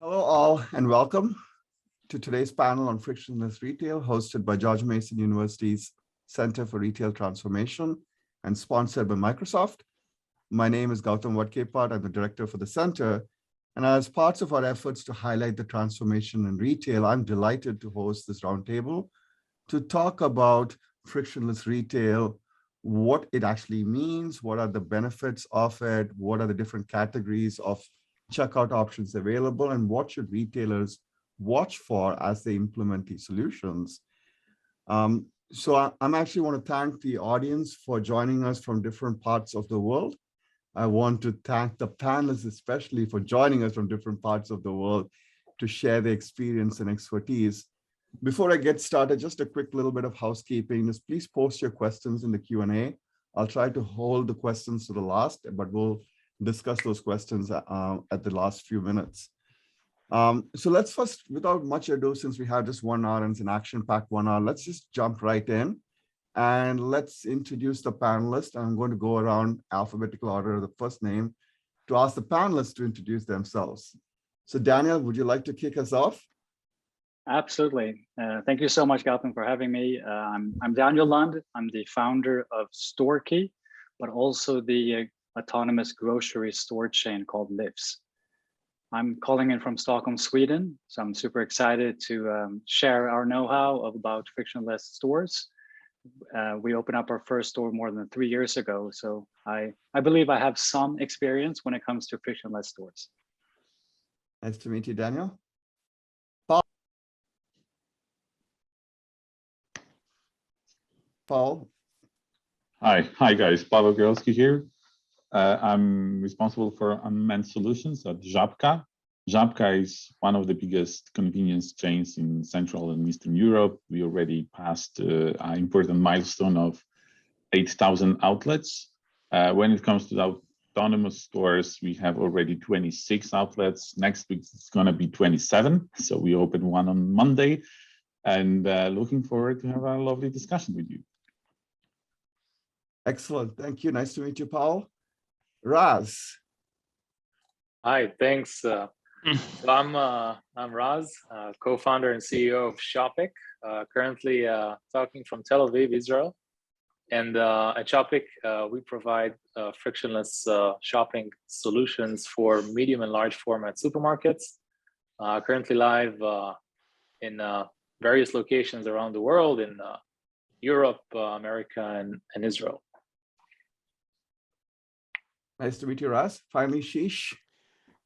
Hello all and welcome to today's panel on frictionless retail hosted by George Mason University's Center for Retail Transformation and sponsored by Microsoft. My name is Gautam Vadkepat. I'm the director for the center. And as parts of our efforts to highlight the transformation in retail, I'm delighted to host this roundtable to talk about frictionless retail, what it actually means, what are the benefits of it, what are the different categories of checkout options available, and what should retailers watch for as they implement these solutions. So I'm actually want to thank the audience for joining us from different parts of the world. I want to thank the panelists, especially for joining us from different parts of the world to share their experience and expertise. Before I get started, just a quick little bit of housekeeping. Just please post your questions in the Q&A. I'll try to hold the questions to the last, but we'll discuss those questions at the last few minutes. So let's first, without much ado, since we have just 1 hour and it's an action-packed 1 hour, let's just jump right in and let's introduce the panelists. I'm going to go around alphabetical order of the first name to ask the panelists to introduce themselves. So Daniel, would you like to kick us off? Absolutely. Thank you so much, Gautam, for having me. I'm Daniel Lund. I'm the founder of StoreKey, but also the autonomous grocery store chain called Livs. I'm calling in from Stockholm, Sweden. So I'm super excited to share our know-how about frictionless stores. We opened up our first store more than 3 years ago. So I believe I have some experience when it comes to frictionless stores. Nice to meet you, Daniel. Paul. Hi guys, Pawel Grabowski here. I'm responsible for Unmanned Solutions at Żabka. Żabka is one of the biggest convenience chains in Central and Eastern Europe. We already passed an important milestone of 8,000 outlets. When it comes to the autonomous stores, we have already 26 outlets. Next week, it's going to be 27. So we open one on Monday and looking forward to have a lovely discussion with you. Excellent. Thank you. Nice to meet you, Paul. Raz. Hi, thanks. So I'm Raz, co-founder and CEO of Żabka, currently talking from Tel Aviv, Israel. And at Żabka, we provide frictionless shopping solutions for medium and large format supermarkets. Currently live in various locations around the world in Europe, America, and Israel. Nice to meet you, Raz. Finally, Sheesh.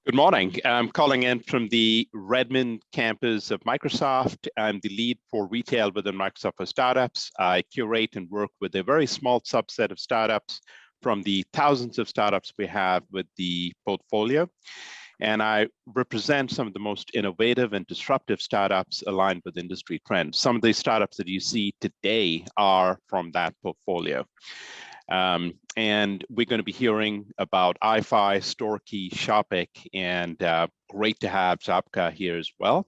Good morning. I'm calling in from the Redmond campus of Microsoft. I'm the lead for retail within Microsoft for Startups. I curate and work with a very small subset of startups from the thousands of startups we have with the portfolio. And I represent some of the most innovative and disruptive startups aligned with industry trends. Some of the startups that you see today are from that portfolio. And we're going to be hearing about iFi, StoreKey, Żabka, and great to have Żabka here as well.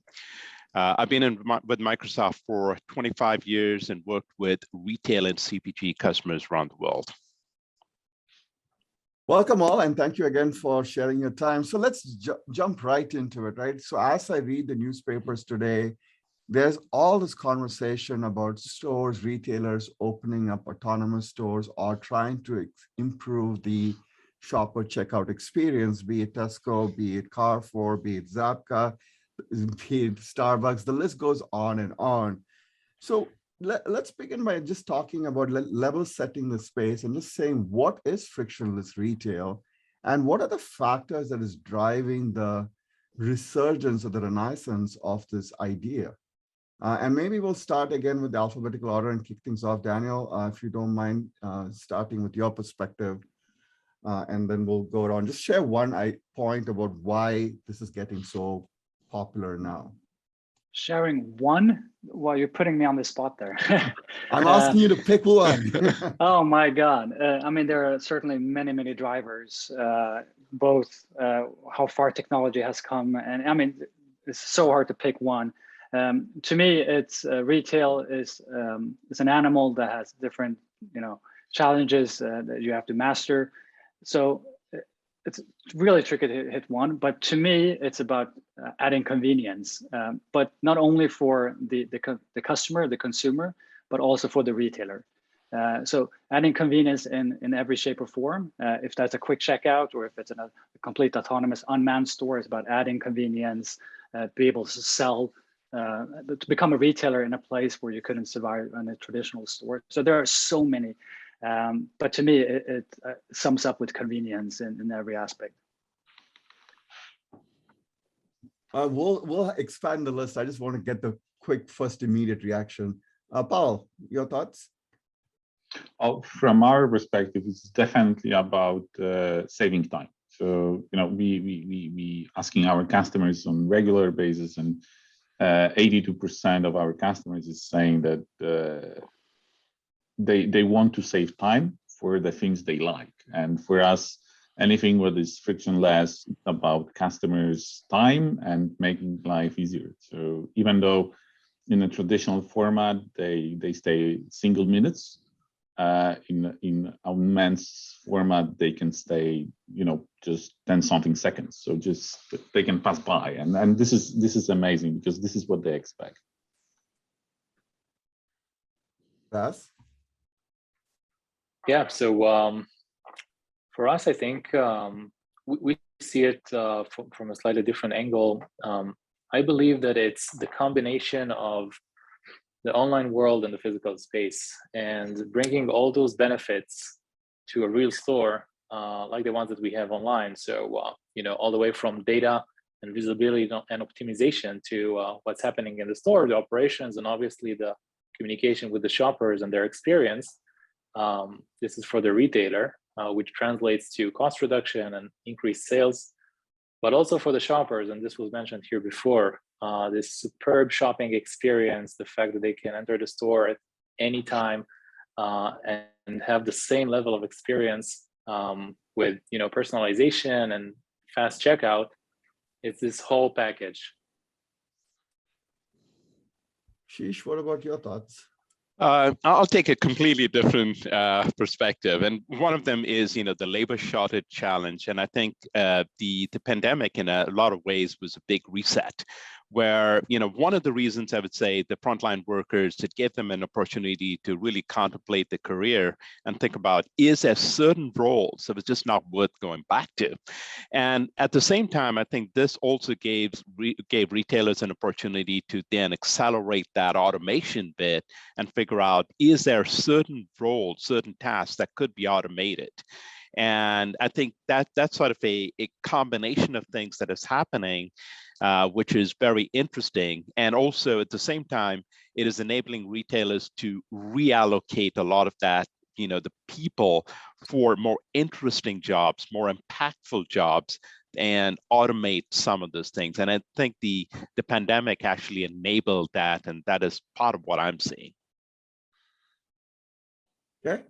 I've been with Microsoft for 25 years and worked with retail and CPG customers around the world. Welcome all, and thank you again for sharing your time. So let's jump right into it, right? So as I read the newspapers today, there's all this conversation about stores, retailers opening up autonomous stores or trying to improve the shopper checkout experience, be it Tesco, be it Carrefour, be it Żabka, be it Starbucks, the list goes on and on. So let's begin by just talking about level setting the space and just saying what is frictionless retail and what are the factors that is driving the resurgence or the renaissance of this idea. And maybe we'll start again with the alphabetical order and kick things off. Daniel, if you don't mind starting with your perspective, and then we'll go around. Just share one point about why this is getting so popular now. Sharing one? Well, you're putting me on the spot there. I'm asking you to pick one. Oh my God. I mean, there are certainly many drivers, both how far technology has come. And I mean, it's so hard to pick one. To me, it's retail is an animal that has different, challenges that you have to master. So it's really tricky to hit one. But to me, it's about adding convenience, but not only for the customer, the consumer, but also for the retailer. So adding convenience in every shape or form, if that's a quick checkout or if it's a complete autonomous unmanned store, it's about adding convenience, be able to sell, to become a retailer in a place where you couldn't survive in a traditional store. So there are so many, but to me, it sums up with convenience in every aspect. We'll expand the list. I just want to get the quick first immediate reaction. Pawel, your thoughts? Oh, from our perspective, it's definitely about saving time. So, we asking our customers on regular basis, and 82% of our customers is saying that they want to save time for the things they like. And for us, anything what is frictionless about customers' time and making life easier. So even though in a traditional format, they stay single minutes, in unmanned format, they can stay, just 10 something seconds. So just they can pass by, and this is amazing because this is what they expect. Yes. Yeah. So for us, I think we see it from a slightly different angle. I believe that it's the combination of the online world and the physical space, and bringing all those benefits to a real store, like the ones that we have online. So, all the way from data and visibility and optimization to what's happening in the store, the operations, and obviously the communication with the shoppers and their experience. This is for the retailer, which translates to cost reduction and increased sales, but also for the shoppers. And this was mentioned here before, this superb shopping experience, the fact that they can enter the store at any time and have the same level of experience with personalization and fast checkout. It's this whole package. Sheesh, what about your thoughts? I'll take a completely different perspective, and one of them is, the labor shortage challenge. And I think the pandemic, in a lot of ways, was a big reset, where one of the reasons I would say the frontline workers, it gave them an opportunity to really contemplate the career and think about, is there certain roles that was just not worth going back to? And at the same time, I think this also gave retailers an opportunity to then accelerate that automation bit and figure out, is there certain roles, certain tasks that could be automated? And I think that's sort of a combination of things that is happening, which is very interesting. And also at the same time, it is enabling retailers to reallocate a lot of that, the people for more interesting jobs, more impactful jobs, and automate some of those things. And I think the pandemic actually enabled that, and that is part of what I'm seeing. Okay.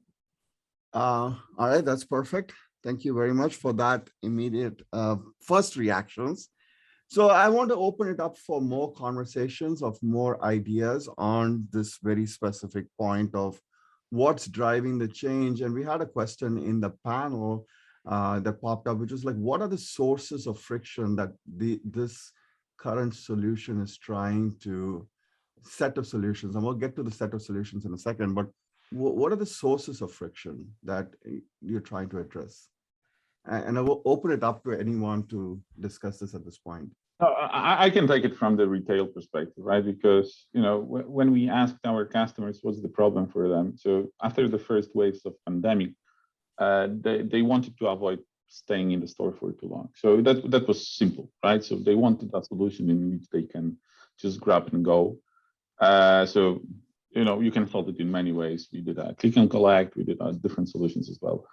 All right, that's perfect. Thank you very much for that immediate first reactions. So I want to open it up for more conversations, of more ideas on this very specific point of what's driving the change. And we had a question in the panel that popped up, which is like, what are the sources of friction that this current solution is trying to, set of solutions, and we'll get to the set of solutions in a second, but what are the sources of friction that you're trying to address? And I will open it up to anyone to discuss this at this point. I can take it from the retail perspective, right? Because, when we asked our customers what's the problem for them, so after the first waves of pandemic, they wanted to avoid staying in the store for too long. So that was simple, right? So they wanted a solution in which they can just grab and go. So you can solve it in many ways. We did a click and collect. We did different solutions as well.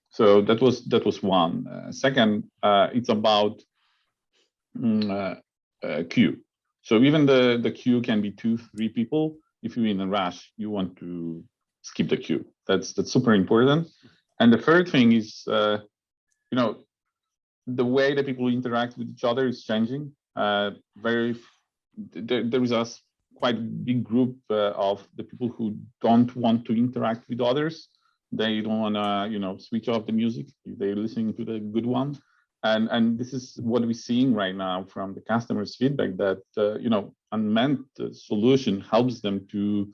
So that was one. Second, it's about queue. So even the queue can be 2-3 people. If you're in a rush, you want to skip the queue. That's super important. And the third thing is, the way that people interact with each other is changing. There is a quite big group of the people who don't want to interact with others. They don't want to, switch off the music if they're listening to the good one. And this is what we're seeing right now from the customers' feedback, that unmanned solution helps them to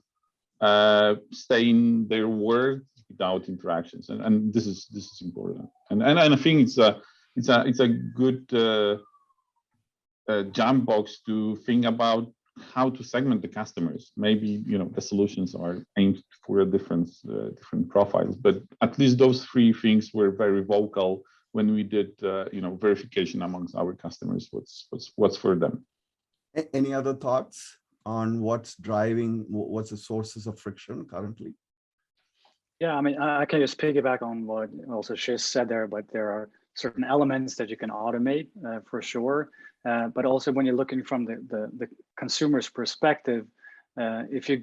stay in their world without interactions, and this is important. And I think it's a good jump box to think about how to segment the customers. Maybe the solutions are aimed for a different profiles, but at least those three things were very vocal when we did verification amongst our customers. What's for them. Any other thoughts on what's driving, what's the sources of friction currently? Yeah, I mean, I can just piggyback on what also Shiz said there, but there are certain elements that you can automate for sure. But also when you're looking from the consumer's perspective, if you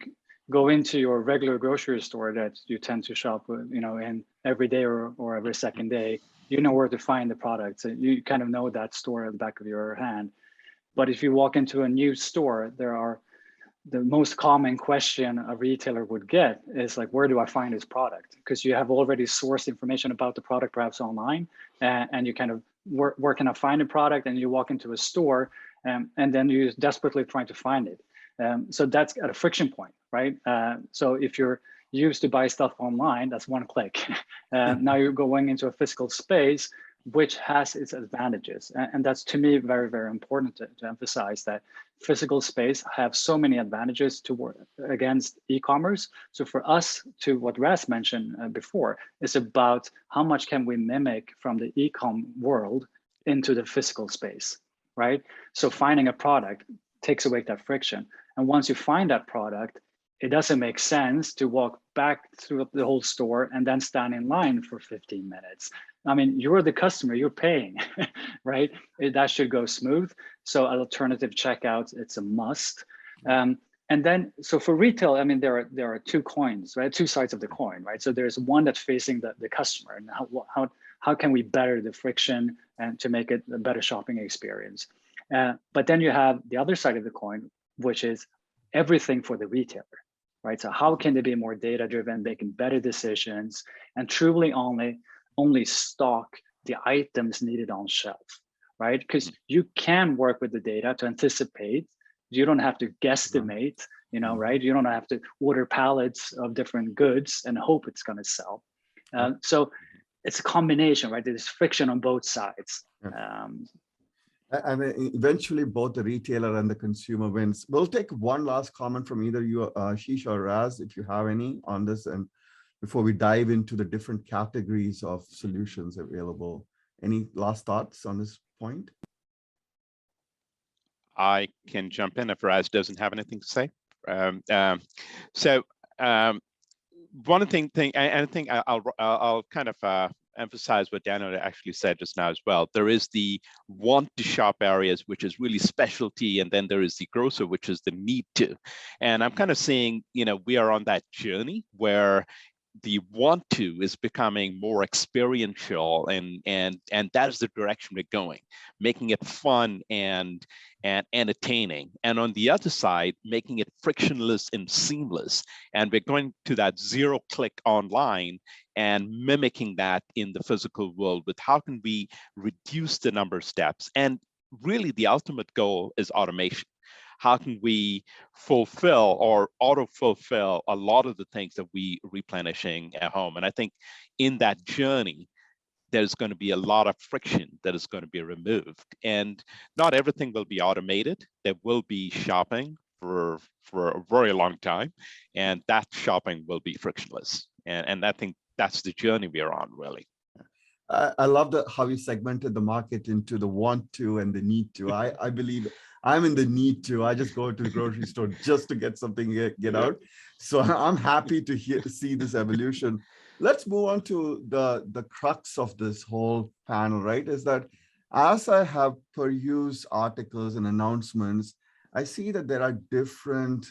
go into your regular grocery store that you tend to shop, in every day or every second day, you know where to find the products. You kind of know that store at the back of your hand. But if you walk into a new store, the most common question a retailer would get is like, where do I find this product? Because you have already sourced information about the product perhaps online, and you kind of, where can I find a product? And you walk into a store, and then you're desperately trying to find it. So that's at a friction point, right? So if you're used to buy stuff online, that's one click. Now you're going into a physical space, which has its advantages. And that's, to me, very, very important to emphasize that physical space have so many advantages to work against e-commerce. So for us, to what Raz mentioned before, is about how much can we mimic from the e-com world into the physical space, right? So finding a product takes away that friction. And once you find that product, it doesn't make sense to walk back through the whole store and then stand in line for 15 minutes. I mean, you're the customer, you're paying, right? That should go smooth. So alternative checkouts, it's a must. And then, so for retail, I mean, there are two coins, right? Two sides of the coin, right? So there's one that's facing the customer, and how can we better the friction and to make it a better shopping experience? But then you have the other side of the coin, which is everything for the retailer. Right? So how can they be more data-driven, making better decisions, and truly only stock the items needed on shelf, right? Because you can work with the data to anticipate. You don't have to guesstimate, right? You don't have to order pallets of different goods and hope it's going to sell. So it's a combination, right? There's friction on both sides. I mean, eventually both the retailer and the consumer wins. We'll take one last comment from either you, Ashish or Raz, if you have any on this, and before we dive into the different categories of solutions available. Any last thoughts on this point? I can jump in if Raz doesn't have anything to say. One thing, and I think I'll kind of emphasize what Daniel actually said just now as well. There is the want to shop areas, which is really specialty, and then there is the grocer, which is the need to. And I'm kind of seeing, we are on that journey where the want to is becoming more experiential, and that is the direction we're going, making it fun and entertaining. And on the other side, making it frictionless and seamless. And we're going to that zero click online and mimicking that in the physical world with how can we reduce the number of steps. And really the ultimate goal is automation. How can we fulfill or auto-fulfill a lot of the things that we replenishing at home? And I think in that journey, there's going to be a lot of friction that is going to be removed. And not everything will be automated. There will be shopping for a very long time, and that shopping will be frictionless. And I think that's the journey we are on, really. I love how you segmented the market into the want to and the need to. I believe I'm in the need to. I just go to the grocery store just to get something, get out. So I'm happy to see this evolution. Let's move on to the crux of this whole panel, right? Is that as I have perused articles and announcements, I see that there are different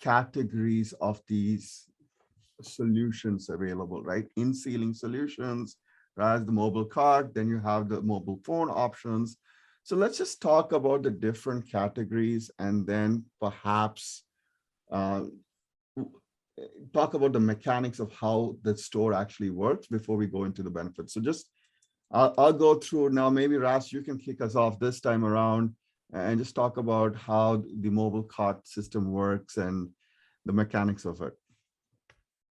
categories of these solutions available, right? In-ceiling solutions, as the mobile cart, then you have the mobile phone options. So let's just talk about the different categories and then perhaps talk about the mechanics of how the store actually works before we go into the benefits. So just I'll go through now. Maybe Ras, you can kick us off this time around and just talk about how the mobile cart system works and the mechanics of it.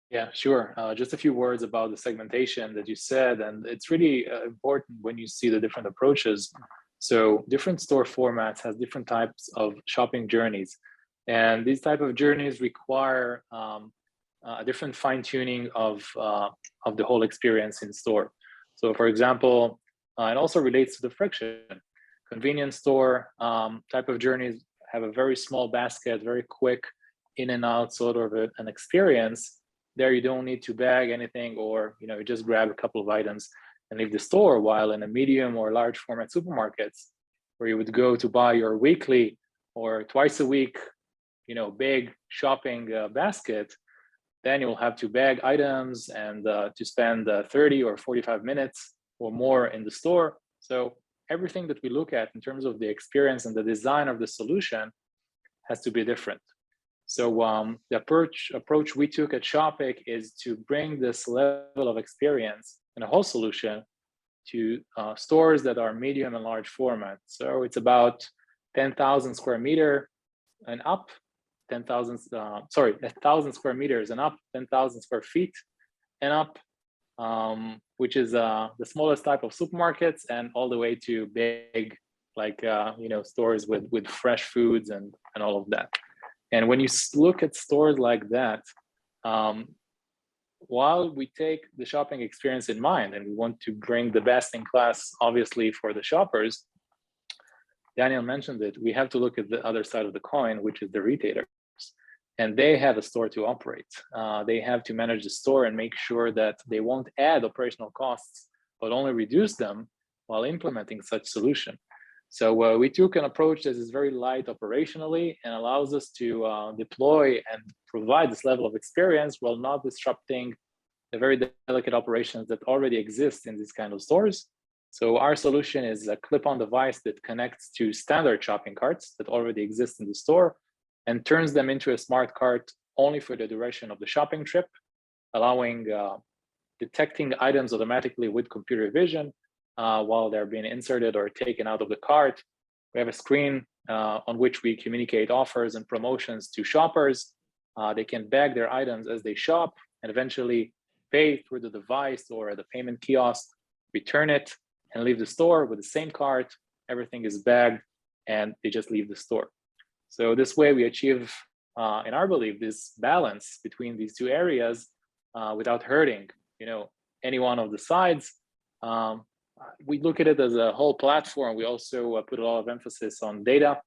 Yeah, sure. Just a few words about the segmentation that you said, and it's really important when you see the different approaches. So different store formats has different types of shopping journeys, and these type of journeys require a different fine tuning of the whole experience in store. So, for example, it also relates to the friction. Convenience store type of journeys have a very small basket, very quick in and out sort of an experience. There you don't need to bag anything, or you just grab a couple of items and leave the store. While in a medium or large format supermarkets, where you would go to buy your weekly or twice a week, big shopping basket, then you'll have to bag items and to spend 30 or 45 minutes or more in the store. So everything that we look at in terms of the experience and the design of the solution has to be different. So the approach we took at Shopik is to bring this level of experience in a whole solution to stores that are medium and large format. So it's about 10,000 square meter and up, 1,000 square meters and up, 10,000 square feet and up, which is the smallest type of supermarkets, and all the way to big, like stores with fresh foods and all of that. And when you look at stores like that, while we take the shopping experience in mind and we want to bring the best in class, obviously, for the shoppers, Daniel mentioned it, we have to look at the other side of the coin, which is the retailers. And they have a store to operate. They have to manage the store and make sure that they won't add operational costs, but only reduce them while implementing such solution. So we took an approach that is very light operationally and allows us to deploy and provide this level of experience while not disrupting the very delicate operations that already exist in these kind of stores. So our solution is a clip-on device that connects to standard shopping carts that already exist in the store and turns them into a smart cart only for the duration of the shopping trip, allowing detecting items automatically with computer vision while they're being inserted or taken out of the cart. We have a screen on which we communicate offers and promotions to shoppers. They can bag their items as they shop and eventually pay through the device or the payment kiosk, return it, and leave the store with the same cart. Everything is bagged and they just leave the store. So this way we achieve, in our belief, this balance between these two areas without hurting, any one of the sides. We look at it as a whole platform. We also put a lot of emphasis on data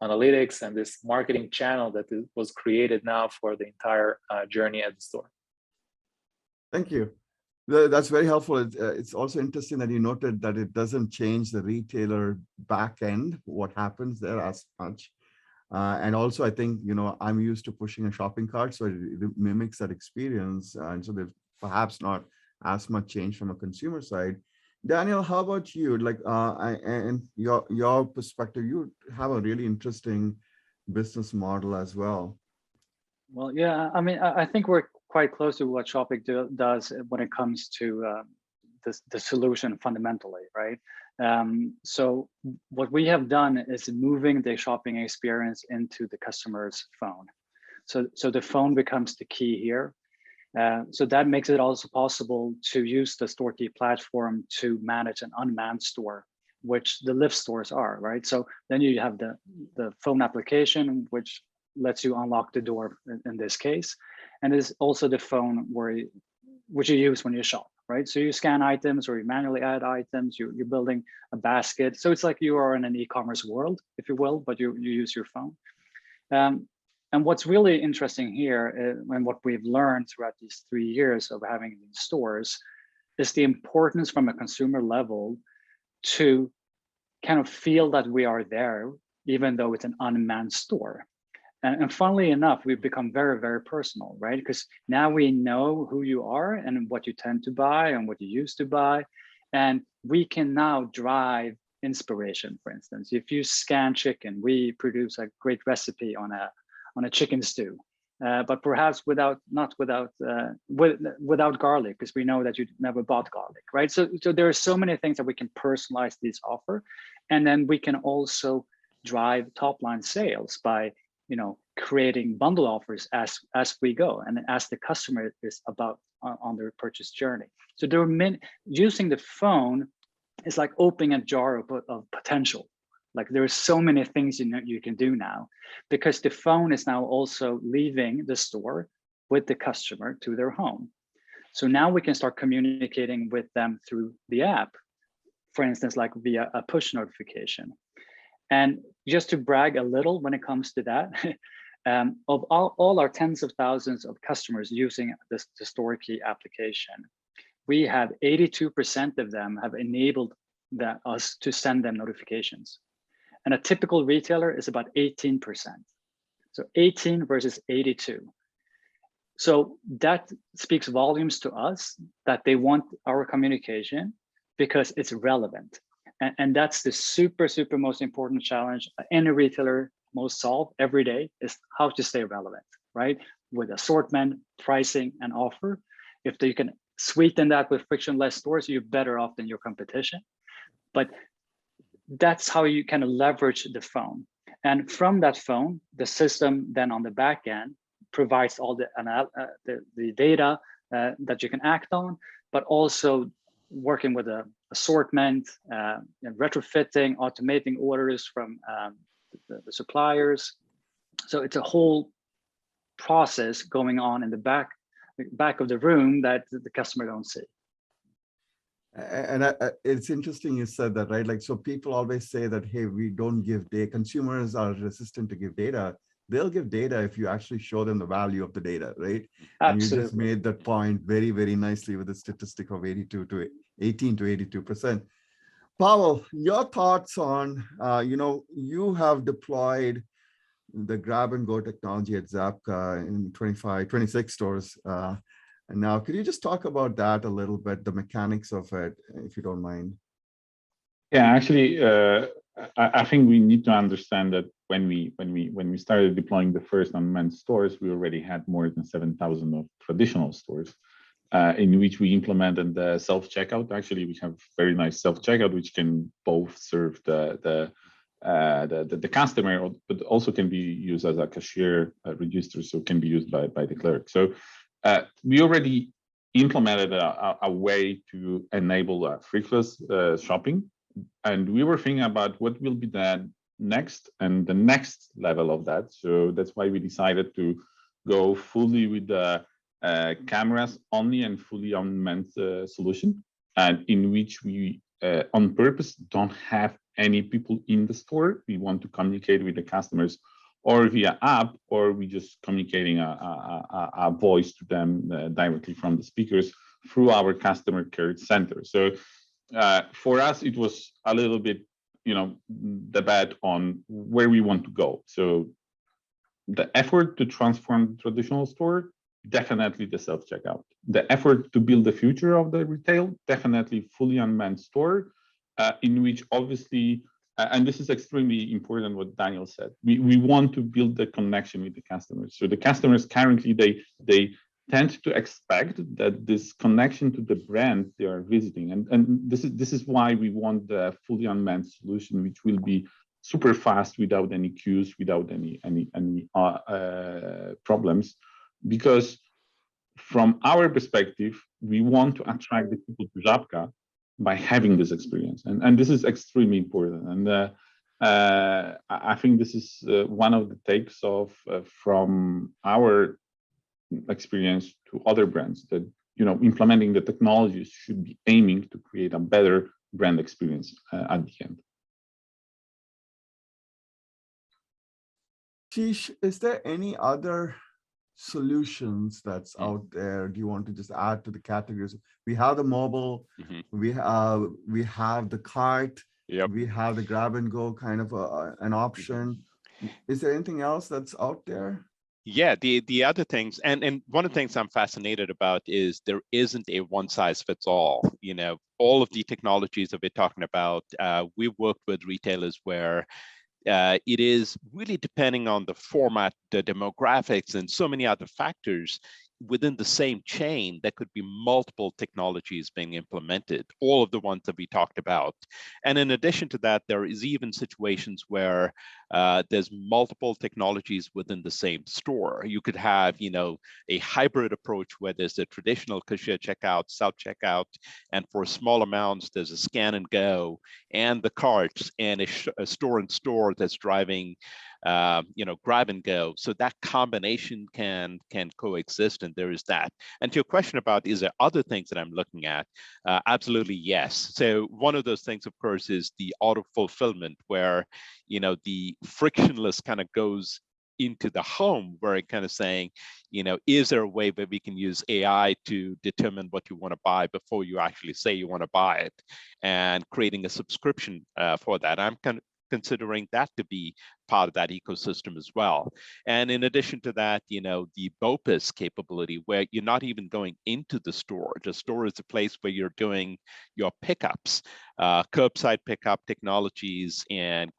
analytics and this marketing channel that was created now for the entire journey at the store. Thank you. That's very helpful. It's also interesting that you noted that it doesn't change the retailer back end, what happens there as much. And also, I think, I'm used to pushing a shopping cart, so it mimics that experience. And so there's perhaps not as much change from a consumer side. Daniel, how about you? And your perspective, you have a really interesting business model as well. Well, yeah, I mean, I think we're quite close to what Shopik does when it comes to the solution fundamentally, right? So what we have done is moving the shopping experience into the customer's phone. So the phone becomes the key here. So that makes it also possible to use the StoreKey platform to manage an unmanned store, which the lift stores are, right? So then you have the phone application, which lets you unlock the door in this case. And it's also the phone which you use when you shop, right? So you scan items or you manually add items, you're building a basket. So it's like you are in an e-commerce world, if you will, but you use your phone. And what's really interesting here, and what we've learned throughout these 3 years of having these stores, is the importance from a consumer level to kind of feel that we are there, even though it's an unmanned store. And funnily enough, we've become very, very personal, right? Because now we know who you are and what you tend to buy and what you used to buy. And we can now drive inspiration, for instance. If you scan chicken, we produce a great recipe on a chicken stew. but perhaps not without garlic, because we know that you never bought garlic, right? So there are so many things that we can personalize this offer, and then we can also drive top line sales by creating bundle offers as we go and as the customer is about on their purchase journey. So there are using the phone is like opening a jar of potential. Like there are so many things you can do now, because the phone is now also leaving the store with the customer to their home. So now we can start communicating with them through the app, for instance, like via a push notification. And just to brag a little when it comes to that, of all our tens of thousands of customers using the StoreKey application, we have 82% of them have enabled us to send them notifications. And a typical retailer is about 18%. So 18 versus 82. So that speaks volumes to us that they want our communication because it's relevant. And that's the super most important challenge any retailer must solve every day, is how to stay relevant, right? With assortment, pricing, and offer. If you can sweeten that with frictionless stores, you're better off than your competition. But that's how you kind of leverage the phone. And from that phone, the system then on the back end provides all the data that you can act on, but also working with the assortment, and retrofitting, automating orders from the suppliers. So it's a whole process going on in the back of the room that the customer don't see. And it's interesting you said that, right? Like, so people always say that, hey, we don't give data. Consumers are resistant to give data. They'll give data if you actually show them the value of the data, right? Absolutely. And you just made that point very, very nicely with the statistic of 18 to 82%. Pawel, your thoughts on, you have deployed the grab and go technology at Żabka in 26 stores. And now, could you just talk about that a little bit, the mechanics of it, if you don't mind? Yeah, actually, I think we need to understand that when we started deploying the first unmanned stores, we already had more than 7,000 of traditional stores, in which we implemented the self-checkout. Actually, we have very nice self-checkout, which can both serve the customer, but also can be used as a cashier register, so it can be used by the clerk. So we already implemented a way to enable frictionless shopping, and we were thinking about what will be the next level of that. So that's why we decided to go fully with the cameras only and fully unmanned solution, and in which we on purpose don't have any people in the store. We want to communicate with the customers or via app, or we just communicating a voice to them directly from the speakers through our customer care center. So for us, it was a little bit, debate on where we want to go. So the effort to transform the traditional store, definitely the self-checkout. The effort to build the future of the retail, definitely fully unmanned store, in which obviously, and this is extremely important what Daniel said, we want to build the connection with the customers. So the customers currently, they tend to expect that this connection to the brand they are visiting. And this is why we want the fully unmanned solution, which will be super fast without any queues, without any problems. Because from our perspective, we want to attract the people to Żabka by having this experience. And this is extremely important. And I think this is one of the takes of from our experience to other brands, that implementing the technologies should be aiming to create a better brand experience at the end. Sheesh, is there any other solutions that's out there? Do you want to just add to the categories? We have the mobile, we have the cart, we have the grab and go kind of an option. Is there anything else that's out there? Yeah, the other things, and one of the things I'm fascinated about is there isn't a one size fits all. All of the technologies that we're talking about, we've worked with retailers where it is really depending on the format, the demographics, and so many other factors within the same chain. There could be multiple technologies being implemented, all of the ones that we talked about. And in addition to that, there is even situations where there's multiple technologies within the same store. You could have, a hybrid approach where there's a traditional cashier checkout, self-checkout, and for small amounts, there's a scan and go, and the carts, and a store-in-store that's driving grab and go. So that combination can coexist, and there is that. And to your question about, is there other things that I'm looking at? Absolutely, yes. So one of those things, of course, is the auto fulfillment, where, the frictionless kind of goes into the home, where it kind of saying, is there a way that we can use AI to determine what you want to buy before you actually say you want to buy it, and creating a subscription for that. I'm kind of considering that to be part of that ecosystem as well. And in addition to that, the BOPIS capability, where you're not even going into the store. The store is a place where you're doing your pickups, curbside pickup technologies, and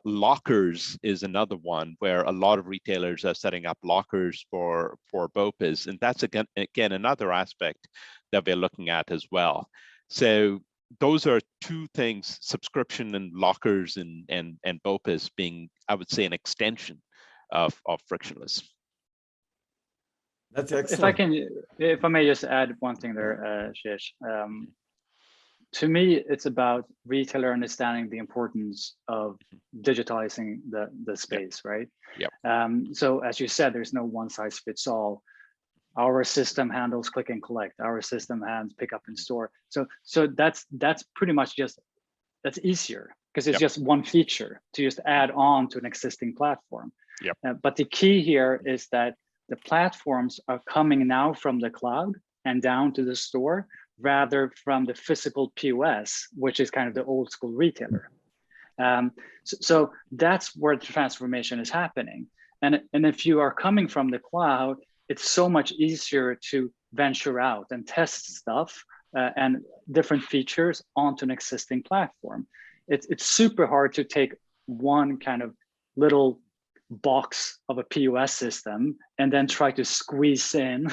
lockers is another one where a lot of retailers are setting up lockers for BOPIS, and that's again another aspect that we're looking at as well. So those are two things: subscription and lockers, and BOPIS being, I would say, an extension of Frictionless. That's excellent. If I may just add one thing there, Shish. To me, it's about retailer understanding the importance of digitalizing the space, right? Yep. So as you said, there's no one size fits all. Our system handles click and collect. Our system handles pick up in store. So that's pretty much that's easier, because it's just one feature to just add on to an existing platform. Yep. But the key here is that the platforms are coming now from the cloud and down to the store, rather from the physical POS, which is kind of the old school retailer. So that's where the transformation is happening. And if you are coming from the cloud, it's so much easier to venture out and test stuff and different features onto an existing platform. It's super hard to take one kind of little box of a POS system and then try to squeeze in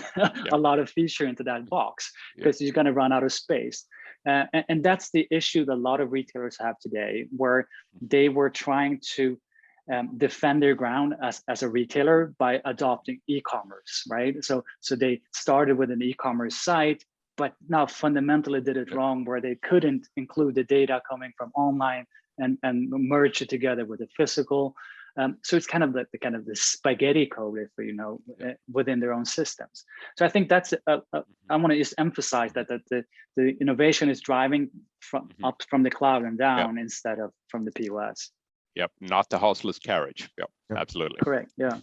a lot of feature into that box, because you're going to run out of space. And that's the issue that a lot of retailers have today, where they were trying to defend their ground as a retailer by adopting e-commerce, right? So they started with an e-commerce site, but now fundamentally did it wrong, where they couldn't include the data coming from online and merge it together with the physical. So it's kind of the spaghetti code, within their own systems. So I think that's I want to just emphasize that the innovation is driving up from the cloud and down instead of from the POS. Yep, not the horseless carriage. Yep, absolutely. Correct. Yeah.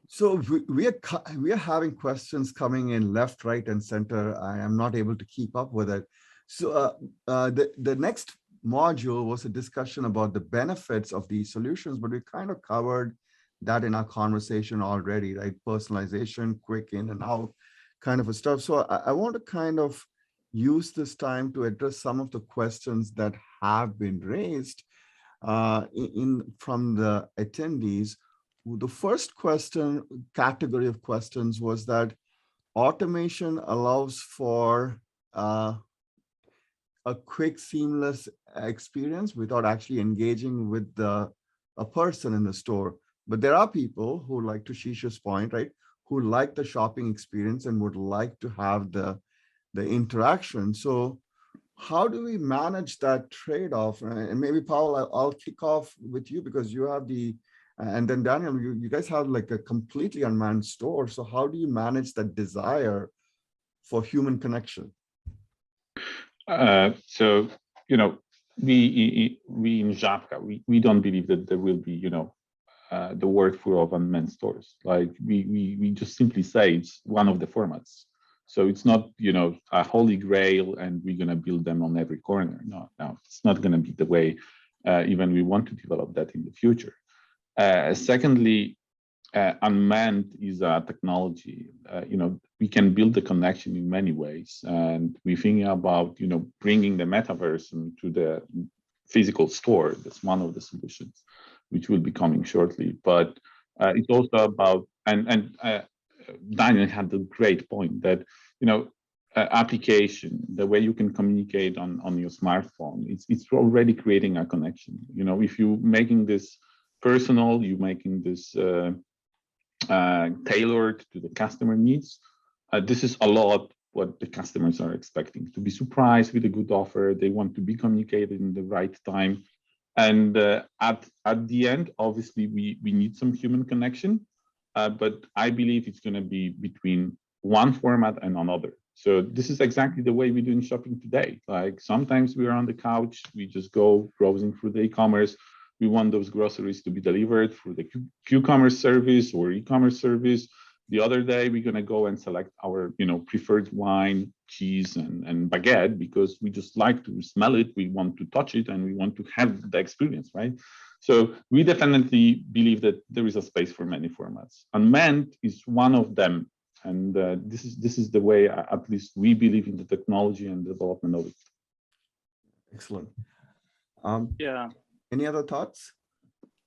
So we are having questions coming in left, right, and center. I am not able to keep up with it. So the next module was a discussion about the benefits of these solutions, but we kind of covered that in our conversation already, right? Personalization, quick in and out kind of a stuff. So I want to kind of use this time to address some of the questions that have been raised from the attendees. The first category of questions was that automation allows for a quick, seamless experience without actually engaging with a person in the store. But there are people who, like to Shisha's point, right, who like the shopping experience and would like to have the interaction. So how do we manage that trade-off? And maybe Pawel, I'll kick off with you, because you have and then Daniel, you guys have like a completely unmanned store. So how do you manage that desire for human connection? So, we in Żabka, we don't believe that there will be, the word full of unmanned stores. Like we just simply say it's one of the formats. So it's not, a holy grail and we're going to build them on every corner. No, it's not going to be the way even we want to develop that in the future. Secondly, unmanned is a technology. We can build the connection in many ways, and we're thinking about, bringing the metaverse into the physical store. That's one of the solutions, which will be coming shortly. But it's also about, and Daniel had the great point that, application, the way you can communicate on your smartphone, it's already creating a connection. If you're making this personal, you're making this tailored to the customer needs. This is a lot what the customers are expecting, to be surprised with a good offer. They want to be communicated in the right time. And at the end, obviously, we need some human connection, but I believe it's going to be between one format and another. So this is exactly the way we're doing shopping today. Like sometimes we're on the couch, we just go browsing through the e-commerce. We want those groceries to be delivered through the Q-commerce service or e-commerce service. The other day, we're going to go and select our preferred wine, cheese, and baguette because we just like to smell it, we want to touch it, and we want to have the experience, right? So we definitely believe that there is a space for many formats. Unmanned is one of them. And this is the way, at least we believe in the technology and development of it. Excellent. Yeah. Any other thoughts?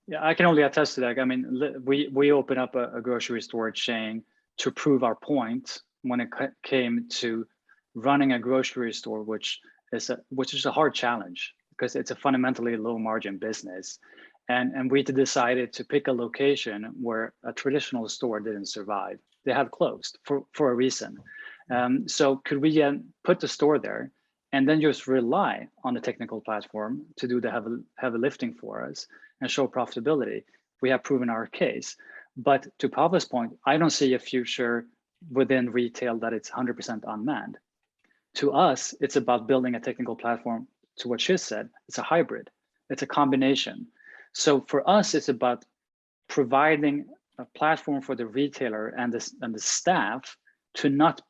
Yeah, I can only attest to that. I mean, we opened up a grocery store chain to prove our point when it came to running a grocery store, which is a hard challenge because it's a fundamentally low margin business. And we decided to pick a location where a traditional store didn't survive. They had closed for a reason. So could we put the store there and then just rely on the technical platform to do the heavy lifting for us and show profitability? We have proven our case. But to Pawel's point, I don't see a future within retail that it's 100% unmanned. To us, it's about building a technical platform. To what Shiz said, it's a hybrid. It's a combination. So for us, it's about providing a platform for the retailer and the staff to not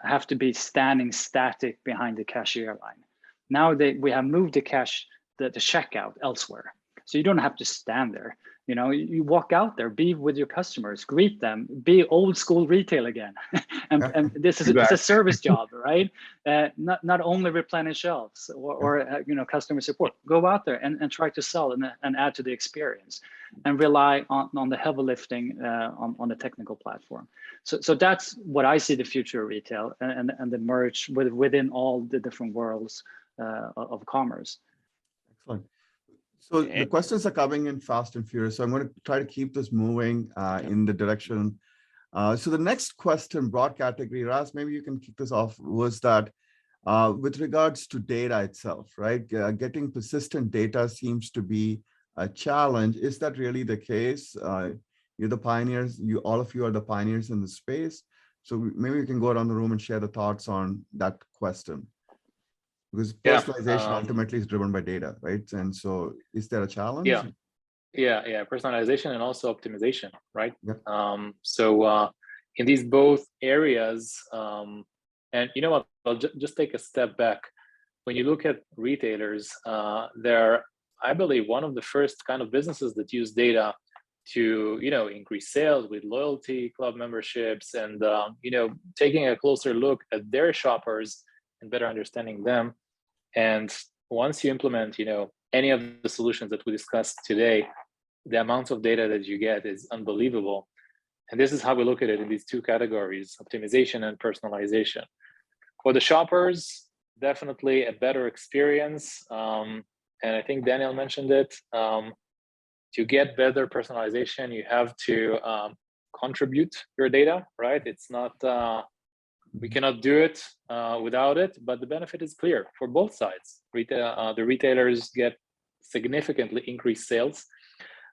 have to be standing static behind the cashier line. Now we have moved the checkout elsewhere. So you don't have to stand there. You walk out there, be with your customers, greet them, be old school retail again. and this is it's a service job, right? Not only replenish shelves or customer support. Go out there and try to sell and add to the experience and rely on the heavy lifting on the technical platform. So that's what I see the future of retail and the merge within all the different worlds of commerce. Excellent. So the questions are coming in fast and furious. So I'm going to try to keep this moving in the direction. So the next question, broad category, Raz, maybe you can kick this off, was that with regards to data itself, right? Getting persistent data seems to be a challenge. Is that really the case? You're the pioneers. All of you are the pioneers in the space. So maybe you can go around the room and share the thoughts on that question. Because personalization ultimately is driven by data, right? And so is there a challenge? Yeah. Personalization and also optimization, right? Yeah. So in these both areas, and you know what, I'll just take a step back. When you look at retailers, they're, I believe, one of the first kind of businesses that use data to, increase sales with loyalty club memberships and, taking a closer look at their shoppers and better understanding them. And once you implement, any of the solutions that we discussed today, the amount of data that you get is unbelievable. And this is how we look at it in these two categories, optimization and personalization. For the shoppers, definitely a better experience. And I think Daniel mentioned it. To get better personalization, you have to contribute your data, right? It's not, we cannot do it without it, but the benefit is clear for both sides. The retailers get significantly increased sales.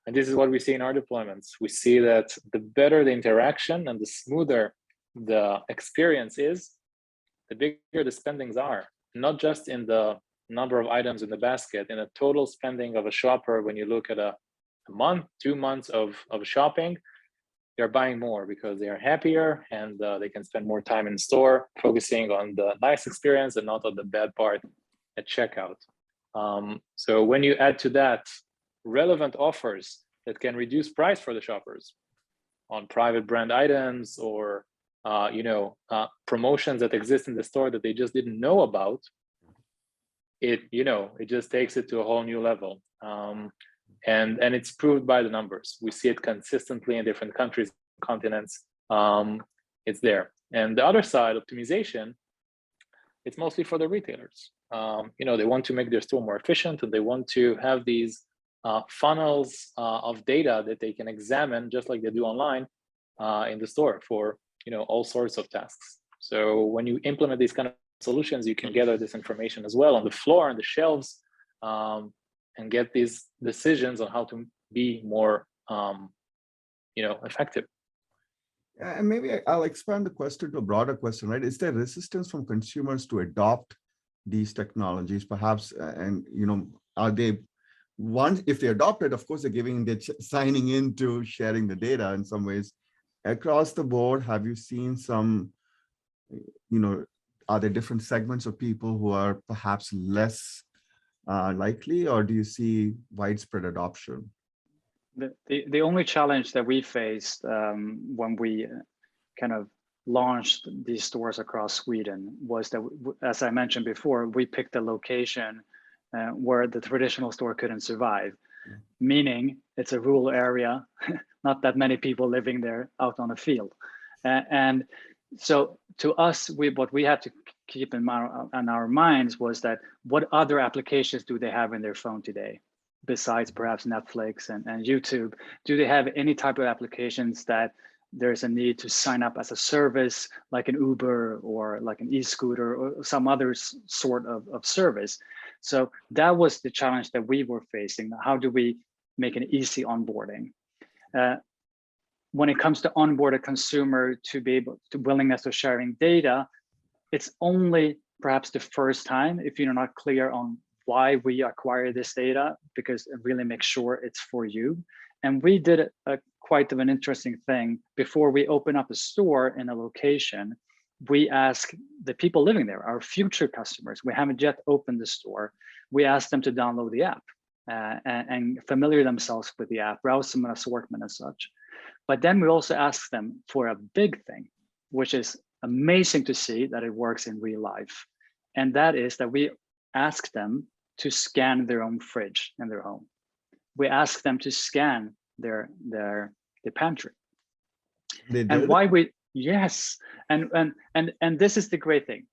And this is what we see in our deployments. We see that the better the interaction and the smoother the experience is, the bigger the spendings are, not just in the number of items in the basket, in a total spending of a shopper. When you look at a month, 2 months of shopping, they're buying more because they are happier and they can spend more time in store, focusing on the nice experience and not on the bad part at checkout. So when you add to that relevant offers that can reduce price for the shoppers on private brand items or promotions that exist in the store that they just didn't know about, it just takes it to a whole new level. And it's proved by the numbers. We see it consistently in different countries, continents. It's there. And the other side, optimization, it's mostly for the retailers. They want to make their store more efficient, and they want to have these funnels of data that they can examine, just like they do online in the store for all sorts of tasks. So when you implement these kind of solutions, you can gather this information as well on the floor, on the shelves, and get these decisions on how to be more effective. And maybe I'll expand the question to a broader question, right? Is there resistance from consumers to adopt these technologies, perhaps? And are they, if they adopt it, of course, they're signing into sharing the data in some ways. Across the board, have you seen some, are there different segments of people who are perhaps less likely, or do you see widespread adoption? The only challenge that we faced when we kind of launched these stores across Sweden was that, as I mentioned before, we picked a location where the traditional store couldn't survive, meaning it's a rural area, not that many people living there out on the field. And so to us, what we had to keep in our minds was that what other applications do they have in their phone today? Besides perhaps Netflix and YouTube, do they have any type of applications that there's a need to sign up as a service, like an Uber or like an e-scooter or some other sort of service? So that was the challenge that we were facing. How do we make an easy onboarding? When it comes to onboard a consumer to be able to willingness to sharing data, it's only perhaps the first time if you're not clear on why we acquire this data, because it really makes sure it's for you. And we did quite of an interesting thing. Before we open up a store in a location, we ask the people living there, our future customers, we haven't yet opened the store, we ask them to download the app and familiar themselves with the app, browse some assortment and such. But then we also ask them for a big thing, which is amazing to see that it works in real life. And that is that we ask them to scan their own fridge in their home. We ask them to scan their pantry. And why yes. And this is the great thing.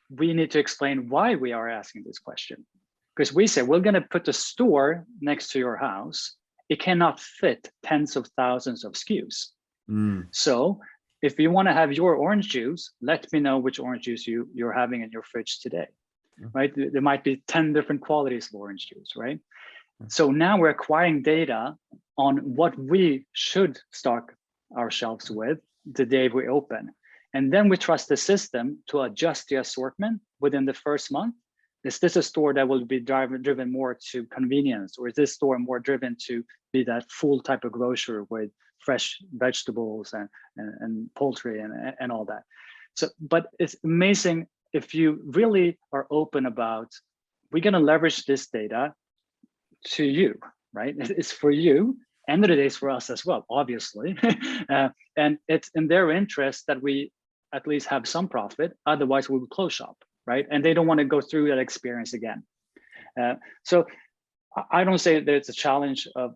We need to explain why we are asking this question. Because we say, we're going to put a store next to your house. It cannot fit tens of thousands of SKUs. So if you want to have your orange juice, let me know which orange juice you're having in your fridge today. Right? There might be 10 different qualities of orange juice, right? So now we're acquiring data on what we should stock our shelves with the day we open. And then we trust the system to adjust the assortment within the first month. Is this a store that will be driven more to convenience, or is this store more driven to be that full type of grocer with fresh vegetables and poultry and all that? So, but it's amazing if you really are open about, we're going to leverage this data to you, right? It's for you. End of the day, it's for us as well, obviously. And it's in their interest that we at least have some profit. Otherwise, we will close shop, right? And they don't want to go through that experience again. So I don't say that it's a challenge of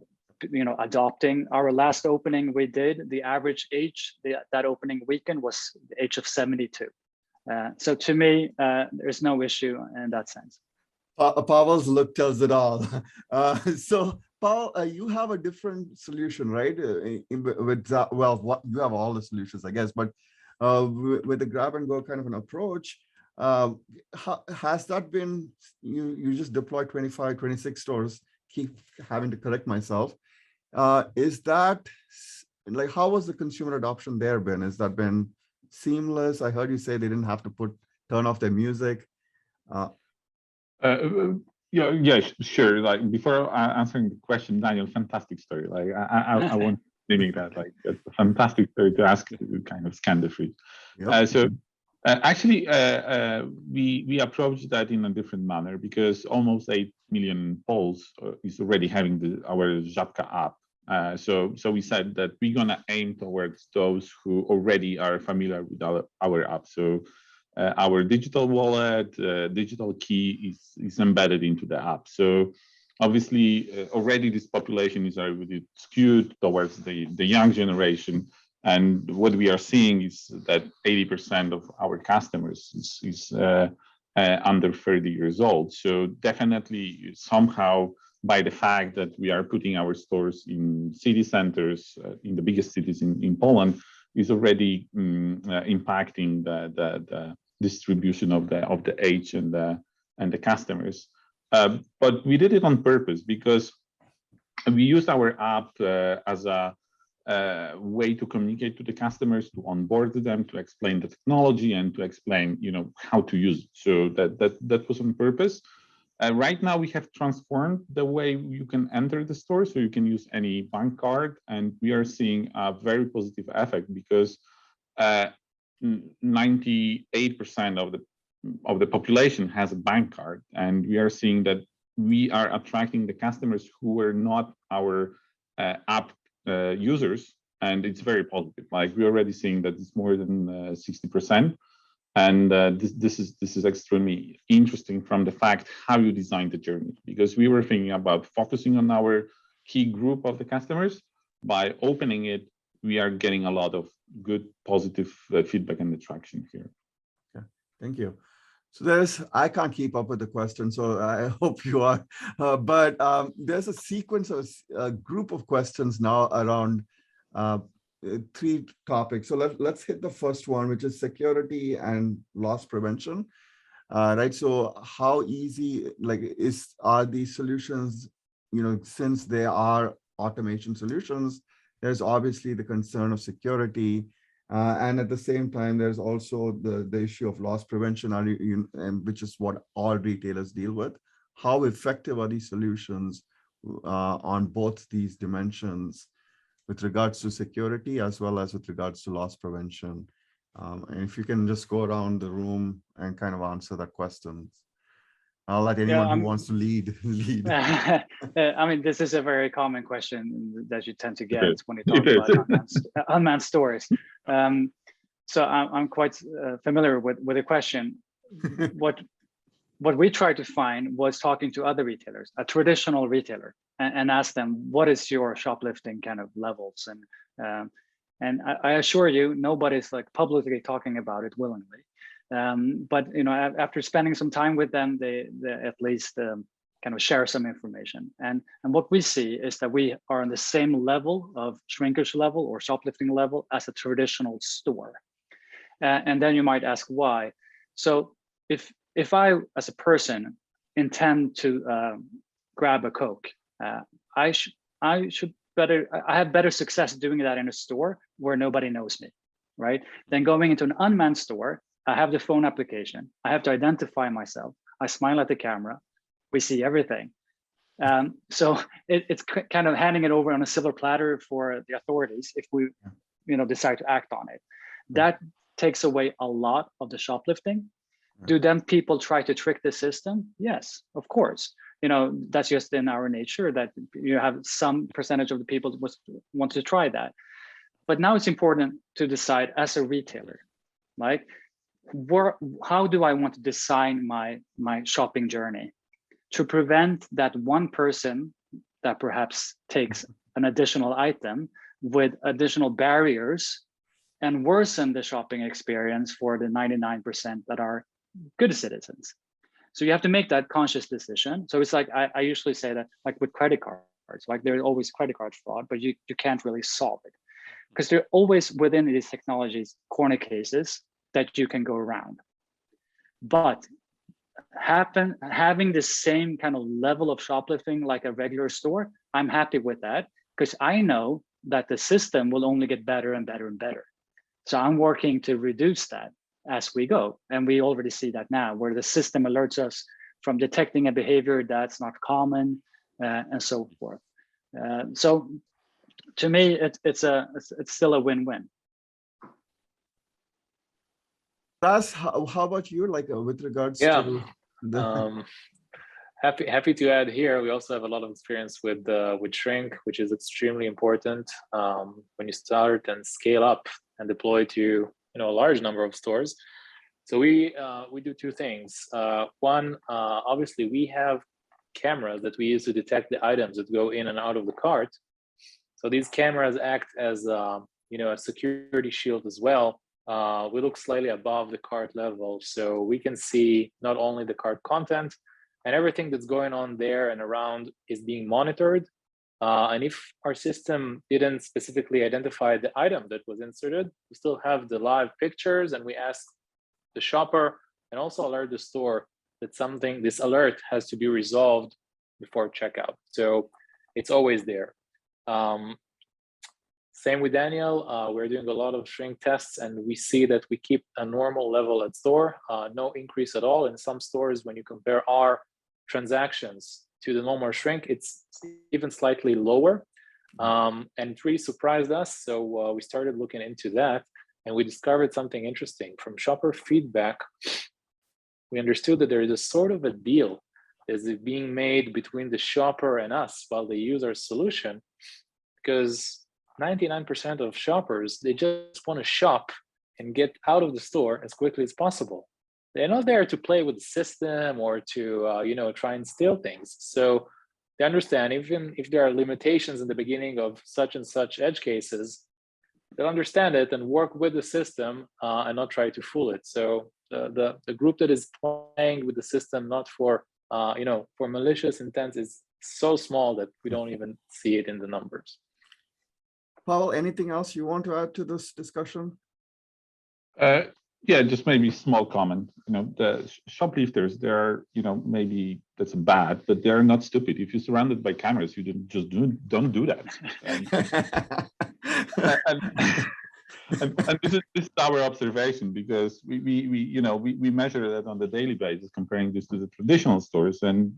adopting. Our last opening we did, the average age that opening weekend was the age of 72. So to me, there's no issue in that sense. Pawel's look tells it all. So Pawel, you have a different solution, right? You have all the solutions, I guess, but with the grab and go kind of an approach, has that been, you just deploy 25, 26 stores, keep having to correct myself. Is that, like, how was the consumer adoption there been? Has that been seamless? I heard you say they didn't have to turn off their music. Yeah, sure. Like, before answering the question, Daniel, fantastic story. Like, I won't mimic that. Like, it's a fantastic story to ask to kind of scan the fridge. Yep. Actually, we approached that in a different manner, because almost 8 million Poles is already having our Żabka app. So we said that we're gonna aim towards those who already are familiar with our app. So our digital wallet, digital key is embedded into the app. So obviously, already this population is already skewed towards the young generation. And what we are seeing is that 80% of our customers is under 30 years old. So definitely somehow by the fact that we are putting our stores in city centers, in the biggest cities in Poland, is already impacting the distribution of the age and the customers. But we did it on purpose because we used our app as a way to communicate to the customers, to onboard them, to explain the technology, and to explain, how to use it. So that was on purpose. Right now, we have transformed the way you can enter the store, so you can use any bank card, and we are seeing a very positive effect because 98% of the population has a bank card, and we are seeing that we are attracting the customers who were not our app users, and it's very positive. Like we're already seeing that it's more than 60%. And this is extremely interesting from the fact how you design the journey, because we were thinking about focusing on our key group of the customers. By opening it, we are getting a lot of good, positive feedback and attraction here. Okay, thank you. So I can't keep up with the question, so I hope you are. But there's a sequence of a group of questions now around 3 topics. So let's hit the first one, which is security and loss prevention. Right. So how easy are these solutions? Since they are automation solutions, there's obviously the concern of security. And at the same time, there's also the issue of loss prevention, which is what all retailers deal with. How effective are these solutions on both these dimensions with regards to security as well as with regards to loss prevention? And if you can just go around the room and kind of answer that question. I'll let anyone who wants to lead. I mean, this is a very common question that you tend to get when you talk about unmanned stores. So I'm quite familiar with the question. What we tried to find was talking to other retailers, a traditional retailer, and ask them, what is your shoplifting kind of levels? And I assure you, nobody's publicly talking about it willingly. But after spending some time with them, they at least kind of share some information. And what we see is that we are on the same level of shrinkage level or shoplifting level as a traditional store. And then you might ask why. So if I, as a person, intend to grab a Coke, I have better success doing that in a store where nobody knows me, right? Then going into an unmanned store, I have the phone application. I have to identify myself. I smile at the camera. We see everything. So it's kind of handing it over on a silver platter for the authorities if we, decide to act on it. That takes away a lot of the shoplifting. Do then people try to trick the system? Yes, of course. That's just in our nature that you have some percentage of the people want to try that. But now it's important to decide as a retailer, like, how do I want to design my shopping journey to prevent that one person that perhaps takes an additional item with additional barriers and worsen the shopping experience for the 99% that are good citizens. So you have to make that conscious decision. So it's like, I usually say that, like with credit cards, like there's always credit card fraud, but you can't really solve it because there are always within these technologies corner cases that you can go around. But having the same kind of level of shoplifting like a regular store, I'm happy with that because I know that the system will only get better and better and better. So I'm working to reduce that as we go. And we already see that now where the system alerts us from detecting a behavior that's not common and so forth. So to me, it's still a win-win. Raz, how about you, with regards to the... Happy to add here. We also have a lot of experience with shrink, which is extremely important when you start and scale up and deploy to a large number of stores. So we do two things. One, obviously, we have cameras that we use to detect the items that go in and out of the cart. So these cameras act as a security shield as well. We look slightly above the cart level, so we can see not only the cart content, and everything that's going on there and around is being monitored. And if our system didn't specifically identify the item that was inserted, we still have the live pictures, and we ask the shopper and also alert the store that this alert has to be resolved before checkout. So it's always there. Same with Daniel, we're doing a lot of shrink tests, and we see that we keep a normal level at store, no increase at all. In some stores, when you compare our transactions to the normal shrink, it's even slightly lower. And it really surprised us. So we started looking into that, and we discovered something interesting. From shopper feedback, we understood that there is a sort of a deal that is being made between the shopper and us while they use our solution, because 99% of shoppers, they just want to shop and get out of the store as quickly as possible. They're not there to play with the system or to try and steal things. So they understand, even if there are limitations in the beginning of such and such edge cases, they'll understand it and work with the system and not try to fool it. So the group that is playing with the system, not for for malicious intent, is so small that we don't even see it in the numbers. Pawel, anything else you want to add to this discussion? Yeah, just maybe small comment. The shoplifters, they're, maybe that's bad, but they're not stupid. If you're surrounded by cameras, you don't do that. And this is our observation, because we measure that on the daily basis, comparing this to the traditional stores, and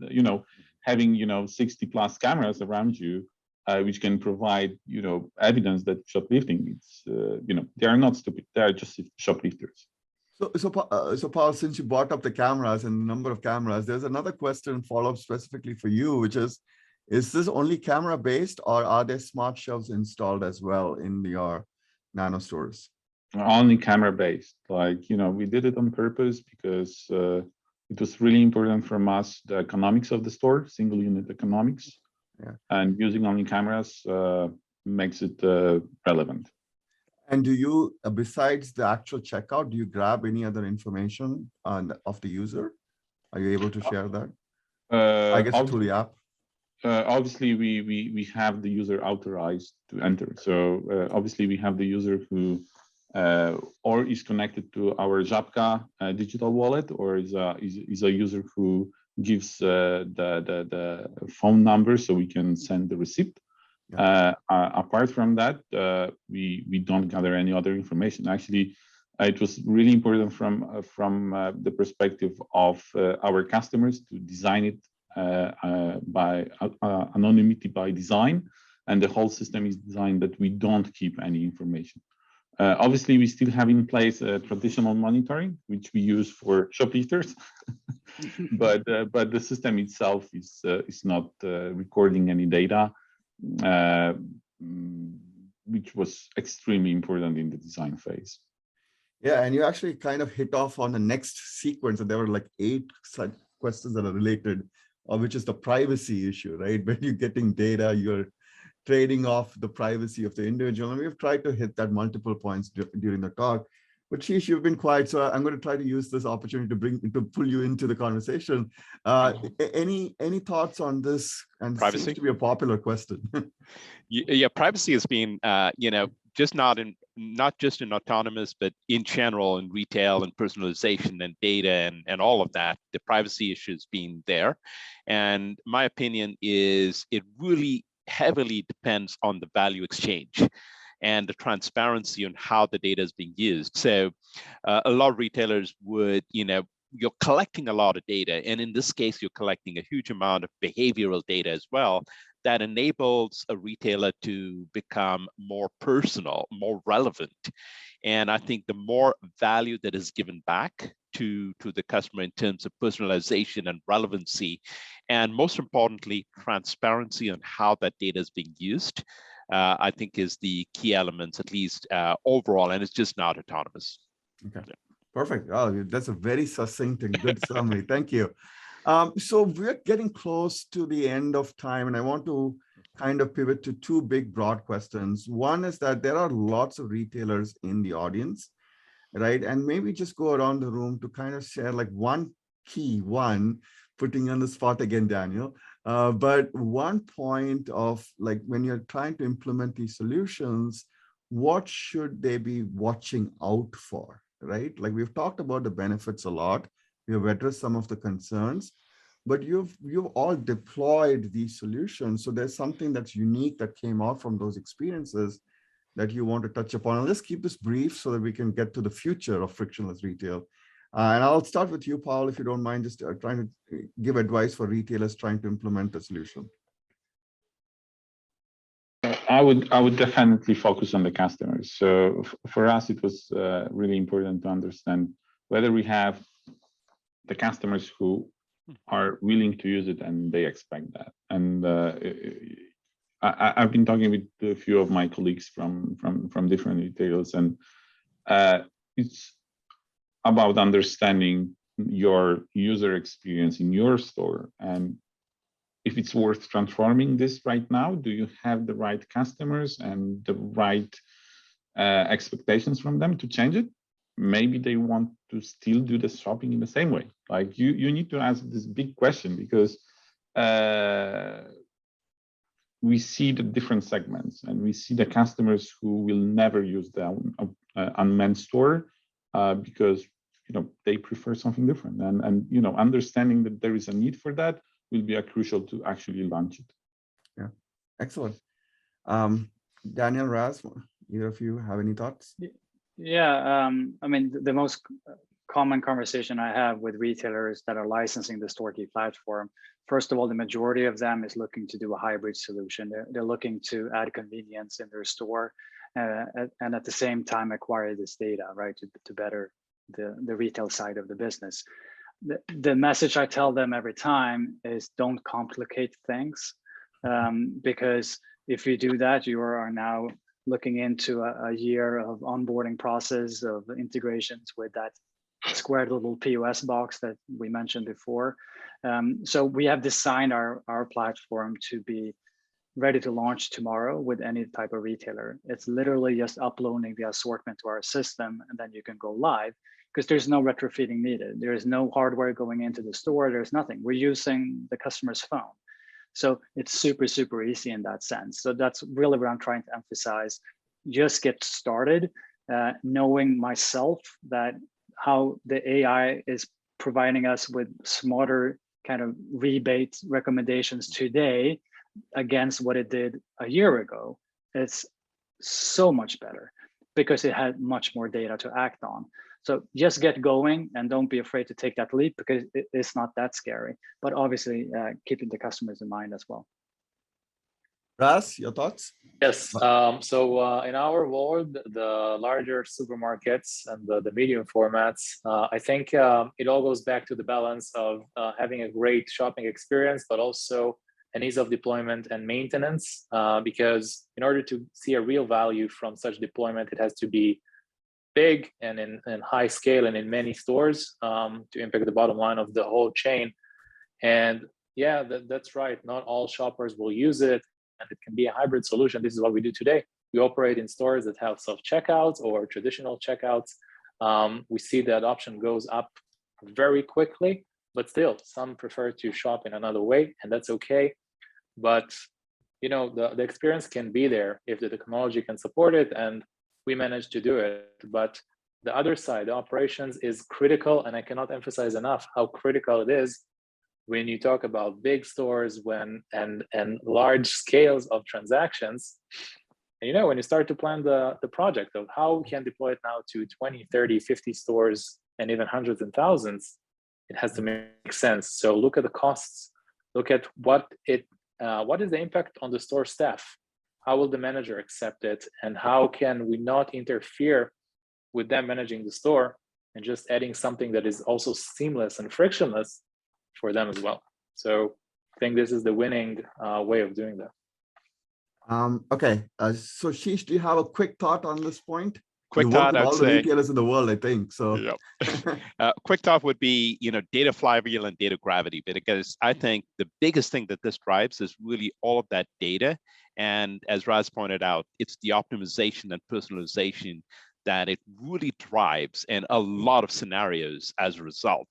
having 60 plus cameras around you, which can provide evidence that shoplifting, it's they are not stupid, they are just shoplifters. So Pawel, since you brought up the cameras and the number of cameras, there's another question follow-up specifically for you, which is this only camera based, or are there smart shelves installed as well in your Nano stores? Only camera based. We did it on purpose because it was really important from us, the economics of the store, single unit economics. Yeah. And using only cameras makes it relevant. And do you, besides the actual checkout, do you grab any other information of the user? Are you able to share that? I guess through the app. Obviously, we have the user authorized to enter. So obviously, we have the user who or is connected to our Żabka digital wallet, or is a user who gives the phone number so we can send the receipt. Yeah. Apart from that, we don't gather any other information. Actually, it was really important from the perspective of our customers to design it by anonymity by design, and the whole system is designed that we don't keep any information. Obviously, we still have in place traditional monitoring, which we use for shoplifters, but the system itself is not recording any data, which was extremely important in the design phase. Yeah, and you actually kind of hit off on the next sequence, and there were like 8 such questions that are related, which is the privacy issue, right? When you're getting data, you're trading off the privacy of the individual. And we've tried to hit that multiple points during the talk. But Sheesh, you've been quiet, so I'm going to try to use this opportunity to pull you into the conversation. Any thoughts on this? And privacy seems to be a popular question. Yeah, privacy has been, just not just in autonomous, but in general in retail and personalization and data and all of that. The privacy issue has been there, and my opinion is it really heavily depends on the value exchange and the transparency on how the data is being used. So a lot of retailers would, you're collecting a lot of data. And in this case, you're collecting a huge amount of behavioral data as well that enables a retailer to become more personal, more relevant. And I think the more value that is given back to the customer in terms of personalization and relevancy, and most importantly, transparency on how that data is being used, I think is the key elements, at least overall, and it's just not autonomous. Okay. Perfect. Oh, that's a very succinct and good summary. Thank you. So we're getting close to the end of time, and I want to kind of pivot to two big broad questions. One is that there are lots of retailers in the audience, right? And maybe just go around the room to kind of share like putting you on the spot again, Daniel, but one point of like when you're trying to implement these solutions, what should they be watching out for, right? Like we've talked about the benefits a lot. We have addressed some of the concerns, but you've all deployed these solutions. So there's something that's unique that came out from those experiences that you want to touch upon. And let's keep this brief so that we can get to the future of frictionless retail. And I'll start with you, Pawel, if you don't mind, just trying to give advice for retailers trying to implement a solution. I would definitely focus on the customers. So for us, it was really important to understand whether we have the customers who are willing to use it and they expect that. And I've been talking with a few of my colleagues from different retailers, and it's about understanding your user experience in your store and if it's worth transforming this right now. Do you have the right customers and the right expectations from them to change it? Maybe they want to still do the shopping in the same way. Like you need to ask this big question, because we see the different segments and we see the customers who will never use the unmanned store because they prefer something different, and understanding that there is a need for that will be crucial to actually launch it. Yeah, excellent. Daniel, Raz, either of you have any thoughts? Yeah, I mean, the most common conversation I have with retailers that are licensing the StoreKey platform, first of all, the majority of them is looking to do a hybrid solution. They're looking to add convenience in their store and at the same time acquire this data, right, to better the retail side of the business. The message I tell them every time is don't complicate things, because if you do that, you are now looking into a year of onboarding process of integrations with that square little POS box that we mentioned before. So we have designed our platform to be ready to launch tomorrow with any type of retailer. It's literally just uploading the assortment to our system and then you can go live, because there's no retrofitting needed. There is no hardware going into the store. There's nothing. We're using the customer's phone. So it's super, super easy in that sense. So that's really what I'm trying to emphasize. Just get started, knowing myself that how the AI is providing us with smarter kind of rebate recommendations today against what it did a year ago. It's so much better because it had much more data to act on. So just get going and don't be afraid to take that leap, because it's not that scary, but obviously keeping the customers in mind as well. Raz, your thoughts? Yes. So in our world, the larger supermarkets and the medium formats, I think it all goes back to the balance of having a great shopping experience, but also an ease of deployment and maintenance, because in order to see a real value from such deployment, it has to be big and in high scale and in many stores to impact the bottom line of the whole chain. And yeah, that's right. Not all shoppers will use it, and it can be a hybrid solution. This is what we do today. We operate in stores that have self-checkouts or traditional checkouts. We see the adoption goes up very quickly, but still some prefer to shop in another way, and that's okay. But the experience can be there if the technology can support it, and we managed to do it. But the other side, the operations, is critical, and I cannot emphasize enough how critical it is when you talk about big stores and large scales of transactions. And when you start to plan the project of how we can deploy it now to 20, 30, 50 stores and even hundreds and thousands, it has to make sense. So look at the costs, look at what is the impact on the store staff. How will the manager accept it? And how can we not interfere with them managing the store and just adding something that is also seamless and frictionless for them as well? So I think this is the winning way of doing that. Okay, so Sheesh, do you have a quick thought on this point? quick You work thought, with I'd all the say. retailers in the world, I think. So Yep. Quick thought would be, data flywheel and data gravity, because I think the biggest thing that this drives is really all of that data. And as Raz pointed out, it's the optimization and personalization that it really drives, and a lot of scenarios as a result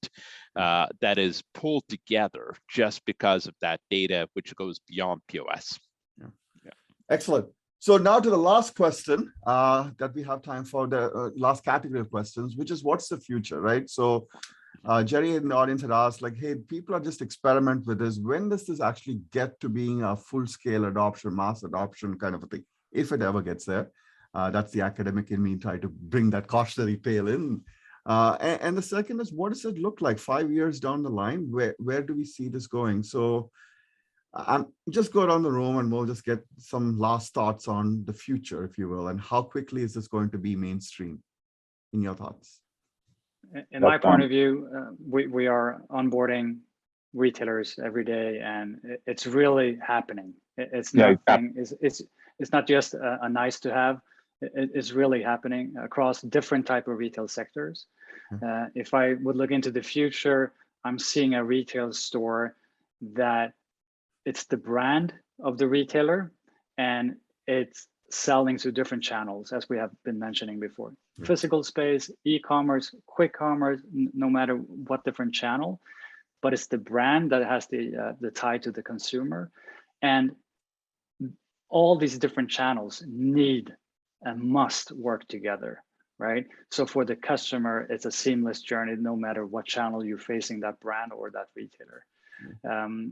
that is pulled together just because of that data, which goes beyond POS. Yeah. Excellent. So now to the last question that we have time for, the last category of questions, which is what's the future, right? So Jerry in the audience had asked, like, hey, people are just experiment with this. When does this actually get to being a full-scale adoption, mass adoption kind of a thing, if it ever gets there? That's the academic in me trying to bring that cautionary tale in. And the second is, what does it look like 5 years down the line? Where do we see this going? So just go around the room and we'll just get some last thoughts on the future, if you will, and how quickly is this going to be mainstream in your thoughts? In my point of view, we are onboarding retailers every day, and it's really happening. It's nothing. It's not just a nice to have. It's really happening across different type of retail sectors. If I would look into the future, I'm seeing a retail store that it's the brand of the retailer, and it's selling to different channels, as we have been mentioning before. Physical space, e-commerce, quick commerce, no matter what different channel, but it's the brand that has the tie to the consumer. And all these different channels need and must work together, right? So for the customer, it's a seamless journey, no matter what channel you're facing that brand or that retailer.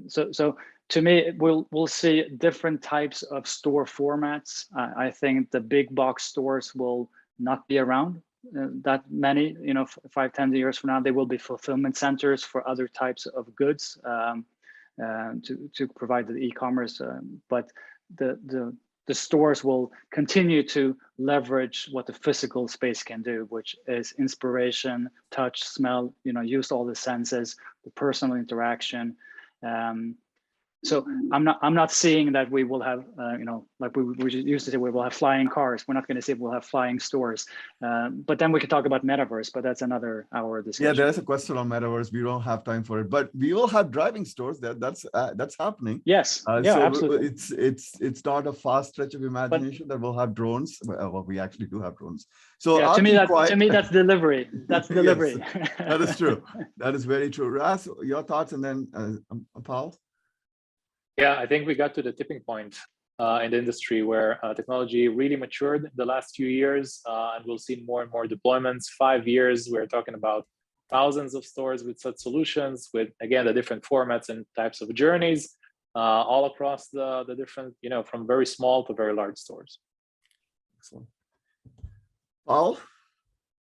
So to me, we'll see different types of store formats. I think the big box stores will not be around that many. 5-10 years from now, they will be fulfillment centers for other types of goods to provide the e-commerce. But the stores will continue to leverage what the physical space can do, which is inspiration, touch, smell. Use all the senses, the personal interaction. So I'm not seeing that we will have, like we used to say, we will have flying cars. We're not going to say we'll have flying stores. But then we could talk about metaverse, but that's another hour discussion. Yeah, there is a question on metaverse. We don't have time for it, but we will have driving stores. That's happening. Yes, yeah, so absolutely. It's not a fast stretch of imagination that we'll have drones. Well, we actually do have drones. So yeah, to me, that's delivery. That's delivery. Yes, that is true. That is very true. Raz, your thoughts, and then Pawel. Yeah, I think we got to the tipping point in the industry where technology really matured the last few years, and we'll see more and more deployments. 5 years, we're talking about thousands of stores with such solutions, with, again, the different formats and types of journeys all across the different, from very small to very large stores. Excellent. Pawel?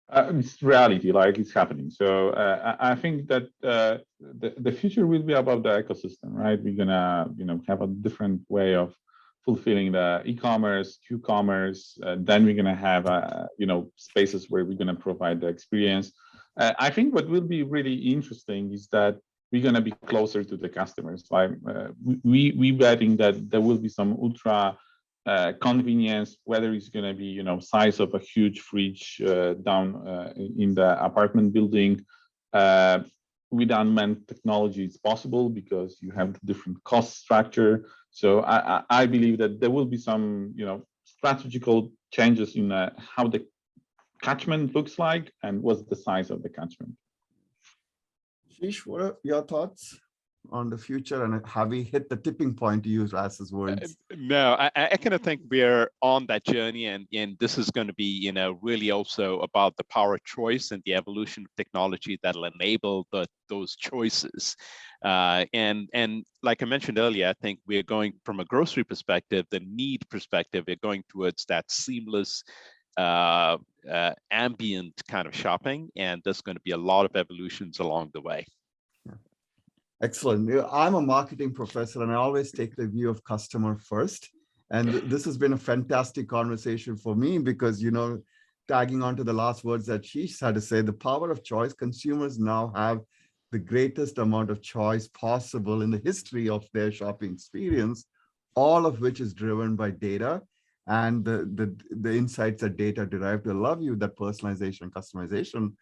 It's reality, like it's happening. So I think that the future will be about the ecosystem, right? We're gonna, have a different way of fulfilling the e-commerce, Q-commerce. Then we're gonna have, spaces where we're gonna provide the experience. I think what will be really interesting is that we're gonna be closer to the customers. Like we betting that there will be some ultra convenience, whether it's going to be, size of a huge fridge down in the apartment building. With unmanned technology, it's possible because you have the different cost structure. So I believe that there will be some, strategical changes in how the catchment looks like and what's the size of the catchment. Sheesh, what are your thoughts on the future, and have we hit the tipping point, to use Raz's words? No, I kind of think we're on that journey, and this is going to be, really also about the power of choice and the evolution of technology that'll enable those choices. And like I mentioned earlier, I think we're going from a grocery perspective, the need perspective, we're going towards that seamless ambient kind of shopping, and there's going to be a lot of evolutions along the way. Excellent. I'm a marketing professor, and I always take the view of customer first. And this has been a fantastic conversation for me because, tagging on to the last words that Sheesh had to say, the power of choice. Consumers now have the greatest amount of choice possible in the history of their shopping experience, all of which is driven by data and the insights that data derived. I love you, that personalization, customization.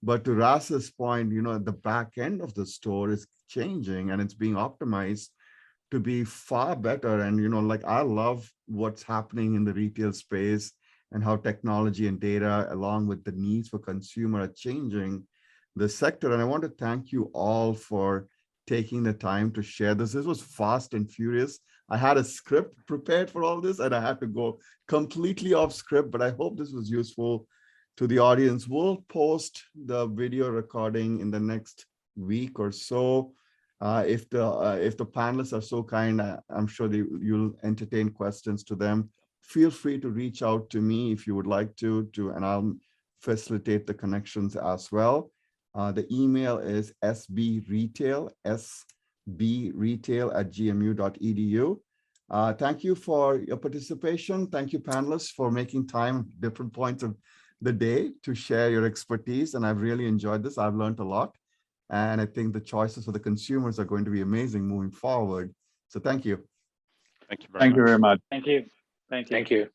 But to Ras's point, the back end of the store is changing and it's being optimized to be far better. And, like, I love what's happening in the retail space and how technology and data, along with the needs for consumer, are changing the sector. And I want to thank you all for taking the time to share this. This was fast and furious. I had a script prepared for all this and I had to go completely off script, but I hope this was useful to the audience. We'll post the video recording in the next week or so. If the panelists are so kind, I'm sure you'll entertain questions to them. Feel free to reach out to me if you would like to, and I'll facilitate the connections as well. The email is sbretail@gmu.edu. Thank you for your participation. Thank you, panelists, for making time at different points of the day to share your expertise. And I've really enjoyed this. I've learned a lot. And I think the choices for the consumers are going to be amazing moving forward. So thank you. Thank you very much. Thank you very much. Thank you. Thank you. Thank you.